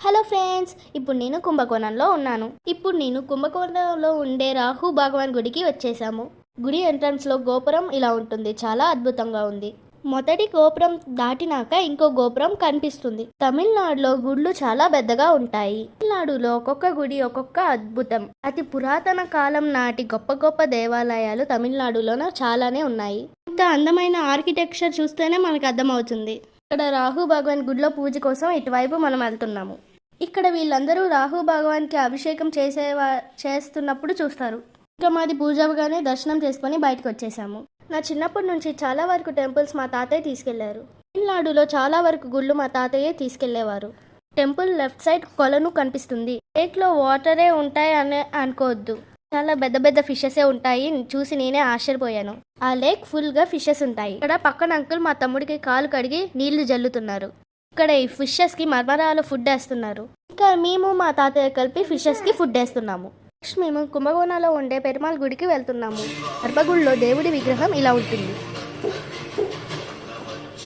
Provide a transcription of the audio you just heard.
Hello friends, ఇప్పుడు నేను కుంభకోణంలో ఉన్నాను. కుంభకోణంలో ఉండే రాహు భగవాన్ గుడికి వచ్చేసాము. గుడి ఎంట్రన్స్లో గోపురం ఇలా ఉంటుంది. చాలా అద్భుతంగా ఉంది. మొదటి గోపురం దాటినాక ఇంకో గోపురం కనిపిస్తుంది. తమిళనాడులో గుళ్ళు చాలా పెద్దగా ఉంటాయి. తమిళనాడులో ఒక్కొక్క గుడి ఒక్కొక్క అద్భుతం. అతి పురాతన కాలం నాటి గొప్ప గొప్ప దేవాలయాలు తమిళనాడులోనే చాలానే ఉన్నాయి. ఇంత అందమైన ఆర్కిటెక్చర్ చూస్తేనే మనకు అర్థమవుతుంది. ఇక్కడ రాహు భగవాన్ గుడిలో పూజ కోసం ఇటువైపు మనం వెళ్తున్నాము. ఇక్కడ వీళ్ళందరూ రాహు భగవాన్కి అభిషేకం చేస్తున్నప్పుడు చూస్తారు. ఇంకా మాది పూజ అవగానే దర్శనం చేసుకొని బయటకు వచ్చేసాము. నా చిన్నప్పటి నుంచి చాలా వరకు టెంపుల్స్ మా తాతయ్య తీసుకెళ్లారు. తమిళనాడులో చాలా వరకు గుళ్ళు మా తాతయ్యే తీసుకెళ్లేవారు. టెంపుల్ లెఫ్ట్ సైడ్ కొలను కనిపిస్తుంది. లేక్లో వాటరే ఉంటాయని అనుకోవద్దు, చాలా పెద్ద పెద్ద ఫిషెసే ఉంటాయి. చూసి నేనే ఆశ్చర్యపోయాను. ఆ లేక్ ఫుల్గా ఫిషెస్ ఉంటాయి. ఇక్కడ పక్కన అంకుల్ మా తమ్ముడికి కాలు కడిగి నీళ్లు జల్లుతున్నారు. ఇక్కడ ఈ ఫిషెస్కి మర్మరాలు ఫుడ్ వేస్తున్నారు. ఇంకా మేము మా తాతయ్య కలిపి ఫిషెస్కి ఫుడ్ వేస్తున్నాము. నెక్స్ట్ మేము కుంభకోణంలో ఉండే పెరుమాళ్ గుడికి వెళ్తున్నాము. గర్భగుడిలో దేవుడి విగ్రహం ఇలా ఉంటుంది.